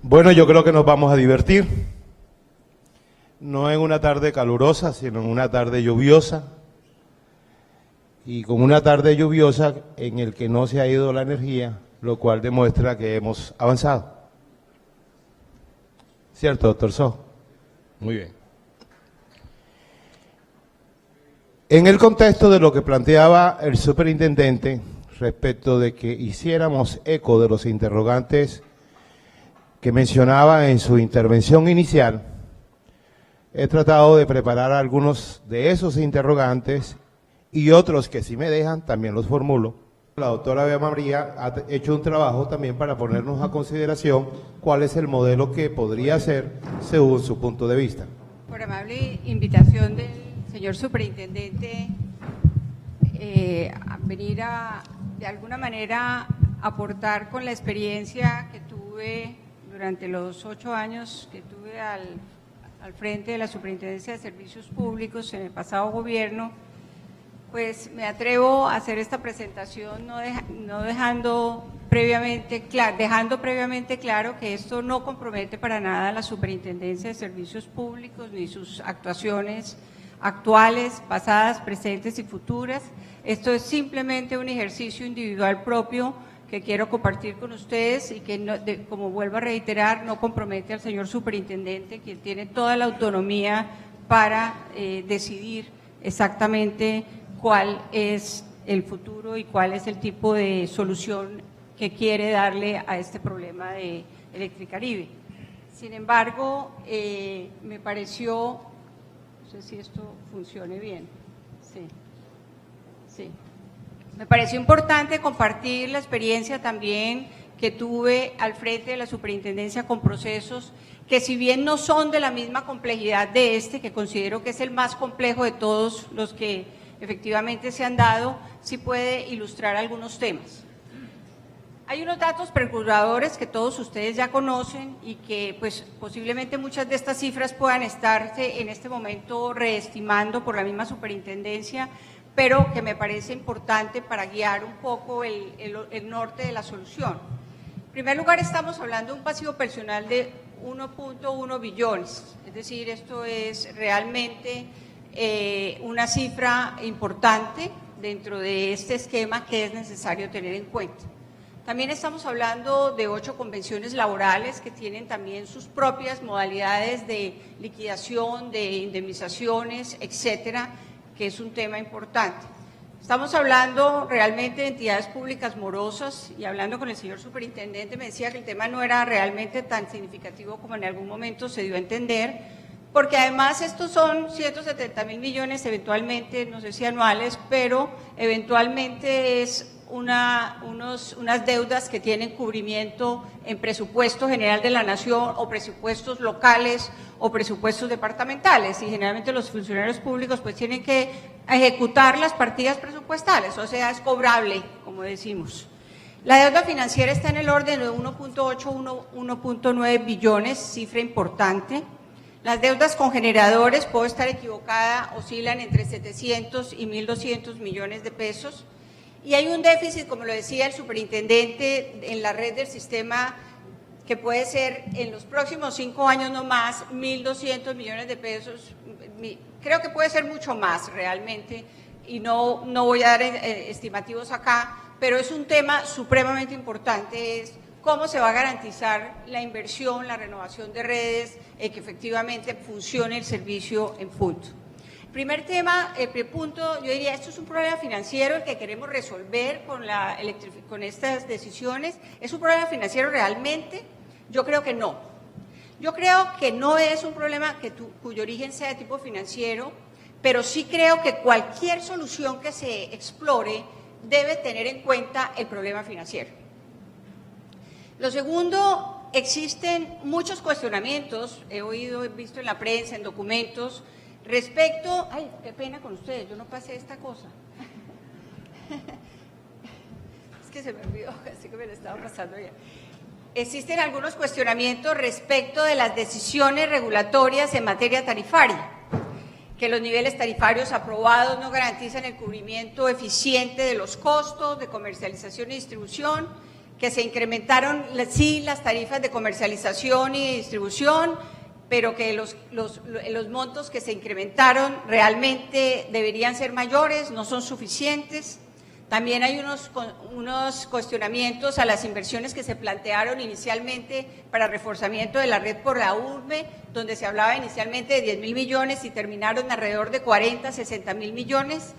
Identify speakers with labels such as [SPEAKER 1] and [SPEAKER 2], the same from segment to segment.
[SPEAKER 1] Bueno, yo creo que nos vamos a divertir, no en una tarde calurosa, sino en una tarde lluviosa, y con una tarde lluviosa en el que no se ha ido la energía, lo cual demuestra que hemos avanzado. ¿Cierto, doctor So? Muy bien. En el contexto de lo que planteaba el superintendente respecto de que hiciéramos eco de los interrogantes que mencionaba en su intervención inicial, he tratado de preparar algunos de esos interrogantes y otros que si me dejan también los formulo. La doctora Bea María ha hecho un trabajo también para ponernos a consideración cuál es el modelo que podría ser según su punto de vista.
[SPEAKER 2] Por amable invitación del señor superintendente, a venir de alguna manera aportar con la experiencia que tuve durante los 8 años que tuve al frente de la Superintendencia de Servicios Públicos en el pasado gobierno, pues me atrevo a hacer esta presentación dejando previamente claro que esto no compromete para nada a la Superintendencia de Servicios Públicos ni sus actuaciones actuales, pasadas, presentes y futuras. Esto es simplemente un ejercicio individual propio que quiero compartir con ustedes y que, como vuelvo a reiterar, no compromete al señor superintendente, quien tiene toda la autonomía para decidir exactamente cuál es el futuro y cuál es el tipo de solución que quiere darle a este problema de Electricaribe. Sin embargo, me pareció, no sé si esto funcione bien, sí. Me pareció importante compartir la experiencia también que tuve al frente de la superintendencia con procesos que, si bien no son de la misma complejidad de este, que considero que es el más complejo de todos los que efectivamente se han dado, sí puede ilustrar algunos temas. Hay unos datos perturbadores que todos ustedes ya conocen y que pues posiblemente muchas de estas cifras puedan estarse en este momento reestimando por la misma superintendencia, pero que me parece importante para guiar un poco el norte de la solución. En primer lugar, estamos hablando de un pasivo personal de 1.1 billones, es decir, esto es realmente una cifra importante dentro de este esquema que es necesario tener en cuenta. También estamos hablando de 8 convenciones laborales que tienen también sus propias modalidades de liquidación, de indemnizaciones, etcétera, que es un tema importante. Estamos hablando realmente de entidades públicas morosas, y hablando con el señor superintendente me decía que el tema no era realmente tan significativo como en algún momento se dio a entender, porque además estos son 170.000 millones eventualmente, no sé si anuales, pero eventualmente es unas deudas que tienen cubrimiento en presupuesto general de la nación o presupuestos locales o presupuestos departamentales, y generalmente los funcionarios públicos pues tienen que ejecutar las partidas presupuestales, o sea, es cobrable, como decimos. La deuda financiera está en el orden de 1.8, 1.9 billones, cifra importante. Las deudas con generadores, puedo estar equivocada, oscilan entre 700 y 1.200 millones de pesos. Y hay un déficit, como lo decía el superintendente, en la red del sistema que puede ser en los próximos 5 años no más, 1.200 millones de pesos, creo que puede ser mucho más realmente, y no voy a dar estimativos acá, pero es un tema supremamente importante, es cómo se va a garantizar la inversión, la renovación de redes, que efectivamente funcione el servicio en punto. Primer tema, primer punto, yo diría, esto es un problema financiero el que queremos resolver con estas decisiones. ¿Es un problema financiero realmente? Yo creo que no. Yo creo que no es un problema cuyo origen sea de tipo financiero, pero sí creo que cualquier solución que se explore debe tener en cuenta el problema financiero. Lo segundo, existen muchos cuestionamientos, he visto en la prensa, en documentos, respecto, ay, qué pena con ustedes, yo no pasé esta cosa. Es que se me olvidó, así que me lo estaba pasando ya. Existen algunos cuestionamientos respecto de las decisiones regulatorias en materia tarifaria, que los niveles tarifarios aprobados no garantizan el cubrimiento eficiente de los costos de comercialización y distribución, que se incrementaron sí las tarifas de comercialización y distribución, pero que los montos que se incrementaron realmente deberían ser mayores, no son suficientes. También hay unos cuestionamientos a las inversiones que se plantearon inicialmente para reforzamiento de la red por la URME, donde se hablaba inicialmente de 10.000 millones y terminaron alrededor de 40, 60.000 millones,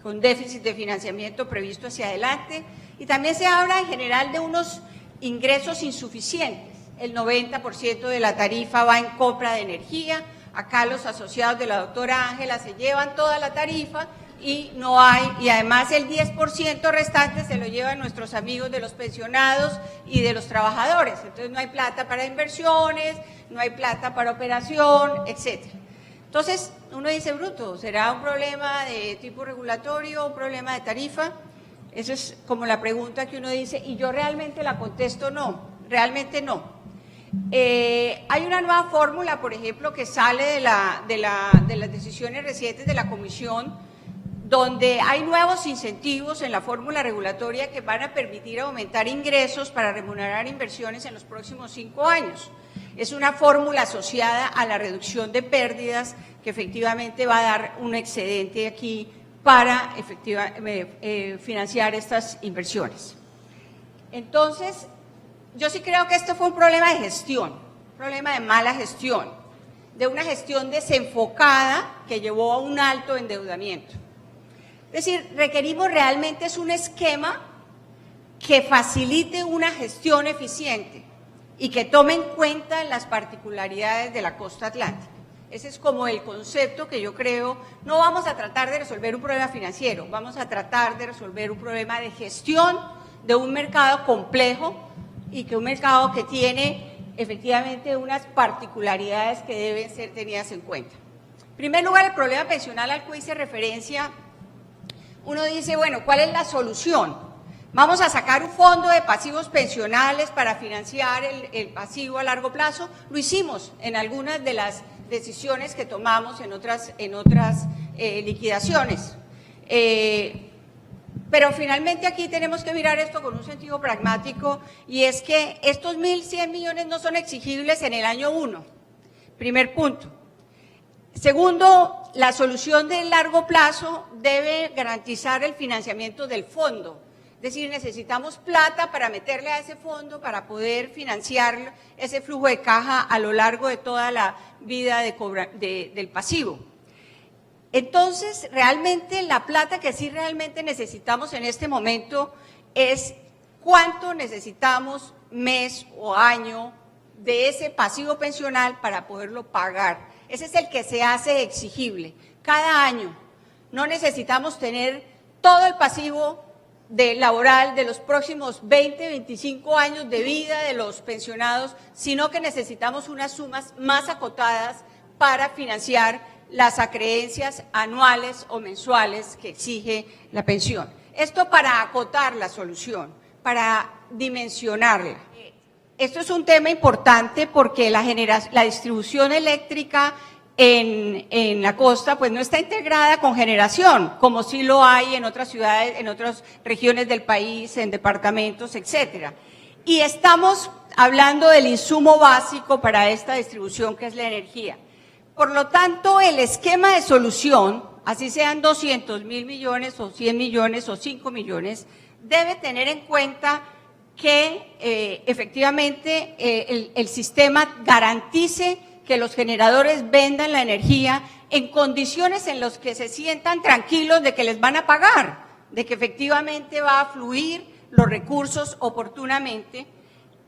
[SPEAKER 2] con déficit de financiamiento previsto hacia adelante. Y también se habla en general de unos ingresos insuficientes. El 90% de la tarifa va en compra de energía. Acá los asociados de la doctora Ángela se llevan toda la tarifa y no hay, y además el 10% restante se lo llevan nuestros amigos de los pensionados y de los trabajadores. Entonces no hay plata para inversiones, no hay plata para operación, etcétera. Entonces uno dice, bruto, ¿será un problema de tipo regulatorio, un problema de tarifa? Esa es como la pregunta que uno dice, y yo realmente la contesto no, realmente no. Hay una nueva fórmula, por ejemplo, que sale de las decisiones recientes de la Comisión, donde hay nuevos incentivos en la fórmula regulatoria que van a permitir aumentar ingresos para remunerar inversiones en los próximos 5 años. Es una fórmula asociada a la reducción de pérdidas que efectivamente va a dar un excedente aquí para financiar estas inversiones. Entonces, yo sí creo que esto fue un problema de gestión, un problema de mala gestión, de una gestión desenfocada que llevó a un alto endeudamiento. Es decir, requerimos realmente es un esquema que facilite una gestión eficiente y que tome en cuenta las particularidades de la costa atlántica. Ese es como el concepto que yo creo. No vamos a tratar de resolver un problema financiero, vamos a tratar de resolver un problema de gestión de un mercado complejo y que un mercado que tiene efectivamente unas particularidades que deben ser tenidas en cuenta. En primer lugar, el problema pensional al que hice referencia, uno dice, bueno, ¿cuál es la solución? ¿Vamos a sacar un fondo de pasivos pensionales para financiar el pasivo a largo plazo? Lo hicimos en algunas de las decisiones que tomamos en otras liquidaciones. Pero finalmente aquí tenemos que mirar esto con un sentido pragmático, y es que estos 1.100 millones no son exigibles en el año 1, primer punto. Segundo, la solución de largo plazo debe garantizar el financiamiento del fondo. Es decir, necesitamos plata para meterle a ese fondo para poder financiar ese flujo de caja a lo largo de toda la vida del pasivo. Entonces, realmente la plata que sí realmente necesitamos en este momento es cuánto necesitamos mes o año de ese pasivo pensional para poderlo pagar. Ese es el que se hace exigible cada año. No necesitamos tener todo el pasivo laboral de los próximos 20, 25 años de vida de los pensionados, sino que necesitamos unas sumas más acotadas para financiar las acreencias anuales o mensuales que exige la pensión. Esto para acotar la solución, para dimensionarla. Esto es un tema importante porque la distribución eléctrica en la costa pues no está integrada con generación, como sí lo hay en otras ciudades, en otras regiones del país, en departamentos, etcétera. Y estamos hablando del insumo básico para esta distribución, que es la energía. Por lo tanto, el esquema de solución, así sean 200.000 millones o 100 millones o 5 millones, debe tener en cuenta que efectivamente el sistema garantice que los generadores vendan la energía en condiciones en las que se sientan tranquilos de que les van a pagar, de que efectivamente va a fluir los recursos oportunamente.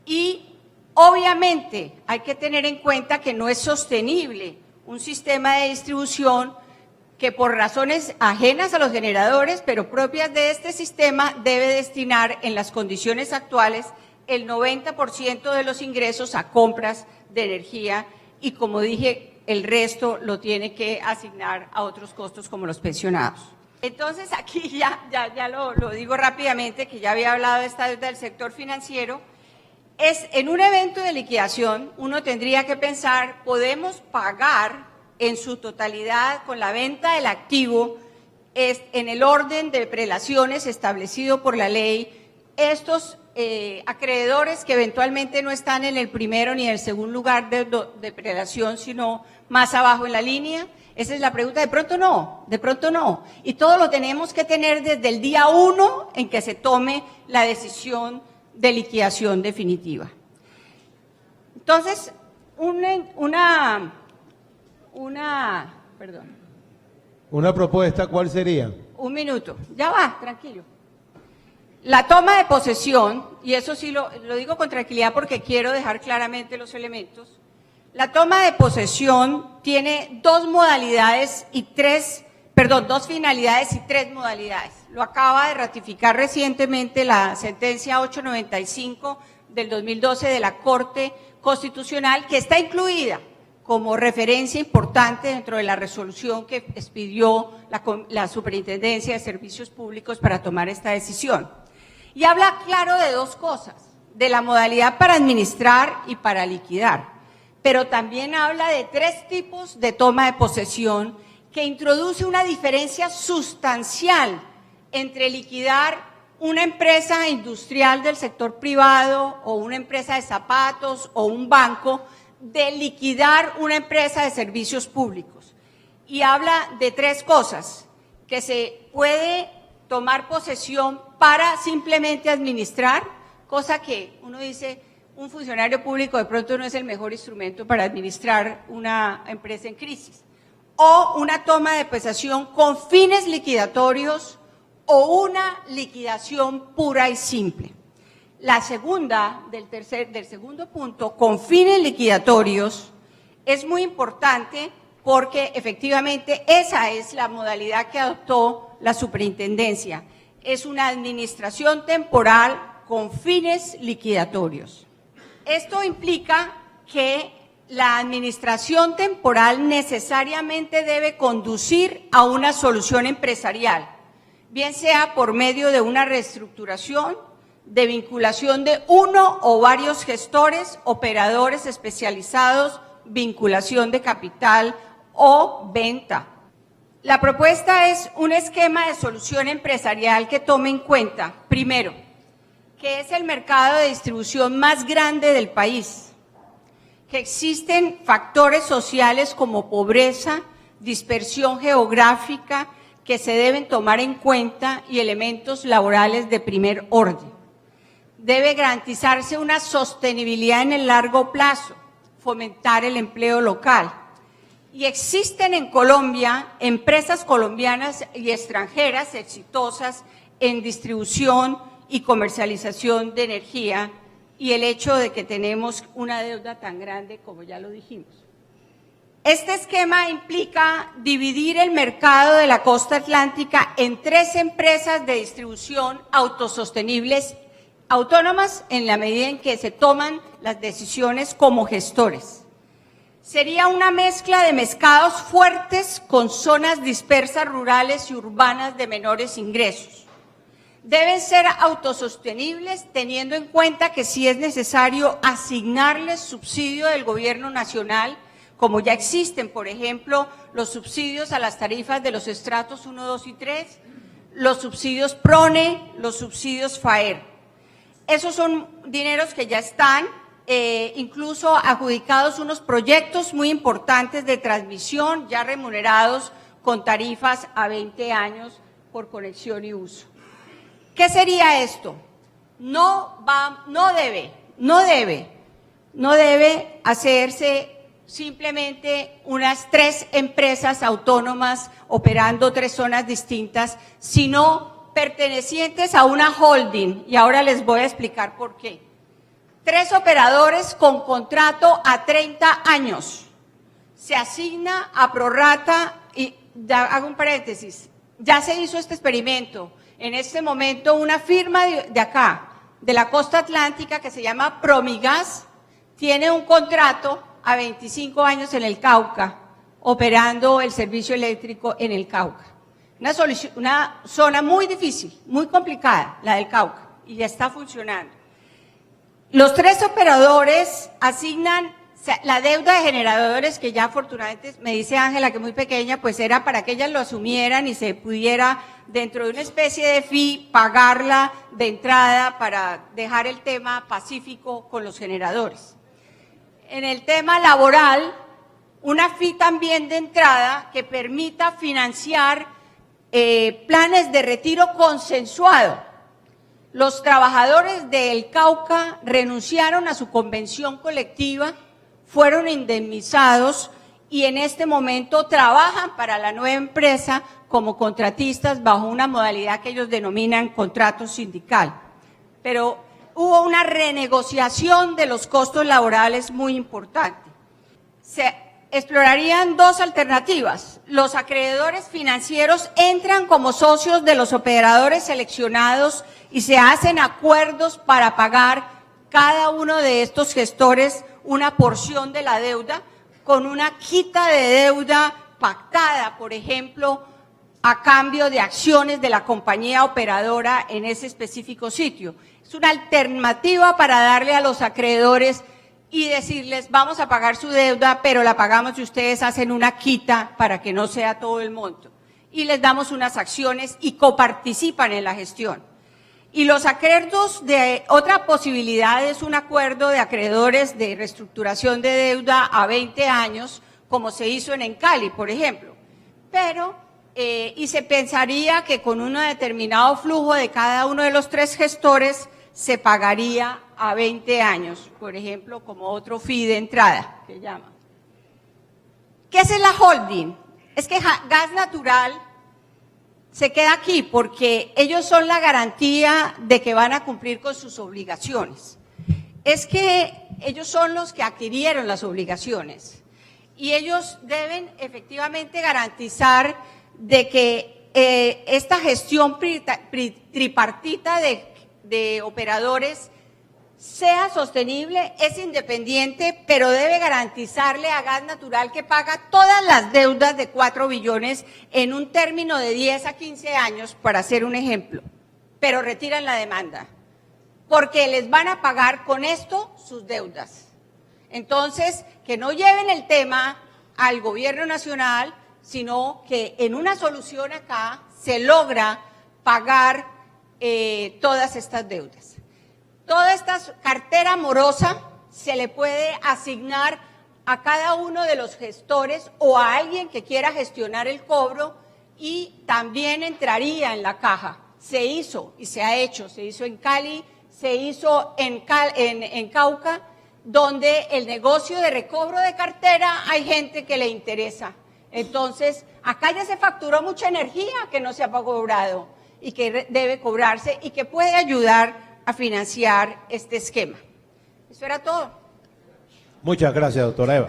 [SPEAKER 2] Y obviamente hay que tener en cuenta que no es sostenible un sistema de distribución que por razones ajenas a los generadores, pero propias de este sistema, debe destinar en las condiciones actuales el 90% de los ingresos a compras de energía y, como dije, el resto lo tiene que asignar a otros costos como los pensionados. Entonces aquí ya lo digo rápidamente, que ya había hablado de esta deuda del sector financiero. En un evento de liquidación uno tendría que pensar, ¿podemos pagar en su totalidad con la venta del activo en el orden de prelaciones establecido por la ley estos acreedores que eventualmente no están en el primero ni en el segundo lugar de prelación, sino más abajo en la línea? Esa es la pregunta. De pronto no. Y todo lo tenemos que tener desde el día 1 en que se tome la decisión de liquidación definitiva. Entonces,
[SPEAKER 1] Una propuesta, ¿cuál sería?
[SPEAKER 2] Un minuto, ya va, tranquilo. La toma de posesión, y eso sí lo digo con tranquilidad porque quiero dejar claramente los elementos, la toma de posesión tiene dos finalidades y tres modalidades. Lo acaba de ratificar recientemente la sentencia 895 del 2012 de la Corte Constitucional, que está incluida como referencia importante dentro de la resolución que expidió la Superintendencia de Servicios Públicos para tomar esta decisión. Y habla claro de dos cosas, de la modalidad para administrar y para liquidar, pero también habla de tres tipos de toma de posesión que introduce una diferencia sustancial entre liquidar una empresa industrial del sector privado o una empresa de zapatos o un banco de liquidar una empresa de servicios públicos. Y habla de tres cosas, que se puede tomar posesión para simplemente administrar, cosa que uno dice, un funcionario público de pronto no es el mejor instrumento para administrar una empresa en crisis, o una toma de posesión con fines liquidatorios o una liquidación pura y simple. La segunda, del segundo punto, con fines liquidatorios, es muy importante porque efectivamente esa es la modalidad que adoptó la superintendencia. Es una administración temporal con fines liquidatorios. Esto implica que la administración temporal necesariamente debe conducir a una solución empresarial, bien sea por medio de una reestructuración, de vinculación de uno o varios gestores, operadores especializados, vinculación de capital o venta. La propuesta es un esquema de solución empresarial que tome en cuenta, primero, que es el mercado de distribución más grande del país, que existen factores sociales como pobreza, dispersión geográfica que se deben tomar en cuenta y elementos laborales de primer orden. Debe garantizarse una sostenibilidad en el largo plazo, fomentar el empleo local. Y existen en Colombia empresas colombianas y extranjeras exitosas en distribución y comercialización de energía, y el hecho de que tenemos una deuda tan grande como ya lo dijimos. Este esquema implica dividir el mercado de la costa atlántica en 3 empresas de distribución autosostenibles, autónomas en la medida en que se toman las decisiones como gestores. Sería una mezcla de mercados fuertes con zonas dispersas rurales y urbanas de menores ingresos. Deben ser autosostenibles teniendo en cuenta que si es necesario asignarles subsidio del gobierno nacional, como ya existen, por ejemplo, los subsidios a las tarifas de los estratos 1, 2 y 3, los subsidios PRONE, los subsidios FAER. Esos son dineros que ya están, incluso adjudicados unos proyectos muy importantes de transmisión, ya remunerados con tarifas a 20 años por conexión y uso. ¿Qué sería esto? No debe hacerse simplemente unas 3 empresas autónomas operando 3 zonas distintas, sino pertenecientes a una holding, y ahora les voy a explicar por qué. 3 operadores con contrato a 30 años. Se asigna a prorrata, y hago un paréntesis, ya se hizo este experimento. En este momento una firma de acá, de la costa atlántica, que se llama Promigas, tiene un contrato a 25 años en el Cauca, operando el servicio eléctrico en el Cauca. Una zona muy difícil, muy complicada, la del Cauca, y ya está funcionando. Los 3 operadores asignan sea, la deuda de generadores, que ya afortunadamente me dice Ángela que muy pequeña, pues era para que ellas lo asumieran y se pudiera, dentro de una especie de fee, pagarla de entrada para dejar el tema pacífico con los generadores. En el tema laboral, una fee también de entrada que permita financiar planes de retiro consensuado. Los trabajadores del Cauca renunciaron a su convención colectiva, fueron indemnizados y en este momento trabajan para la nueva empresa como contratistas bajo una modalidad que ellos denominan contrato sindical. Pero hubo una renegociación de los costos laborales muy importante. Se explorarían dos alternativas. Los acreedores financieros entran como socios de los operadores seleccionados y se hacen acuerdos para pagar cada uno de estos gestores una porción de la deuda con una quita de deuda pactada, por ejemplo, a cambio de acciones de la compañía operadora en ese específico sitio. Es una alternativa para darle a los acreedores y decirles, vamos a pagar su deuda, pero la pagamos y ustedes hacen una quita para que no sea todo el monto. Y les damos unas acciones y coparticipan en la gestión. Y los acuerdos de otra posibilidad es un acuerdo de acreedores de reestructuración de deuda a 20 años, como se hizo en Encali, por ejemplo. Pero, y se pensaría que con un determinado flujo de cada uno de los tres gestores se pagaría a 20 años, por ejemplo, como otro fee de entrada, que llama. ¿Qué es la holding? Es que Gas Natural se queda aquí porque ellos son la garantía de que van a cumplir con sus obligaciones. Es que ellos son los que adquirieron las obligaciones y ellos deben efectivamente garantizar de que esta gestión tripartita de operadores sea sostenible, es independiente, pero debe garantizarle a Gas Natural que paga todas las deudas de 4 billones en un término de 10 a 15 años, para hacer un ejemplo, pero retiran la demanda, porque les van a pagar con esto sus deudas. Entonces, que no lleven el tema al gobierno nacional, sino que en una solución acá se logra pagar todas estas deudas. Toda esta cartera morosa se le puede asignar a cada uno de los gestores o a alguien que quiera gestionar el cobro y también entraría en la caja. Se hizo y se ha hecho, se hizo en Cali, se hizo en Cauca, donde el negocio de recobro de cartera hay gente que le interesa. Entonces, acá ya se facturó mucha energía que no se ha cobrado y que debe cobrarse y que puede ayudar a financiar este esquema. Eso era todo.
[SPEAKER 1] Muchas gracias, doctora Eva.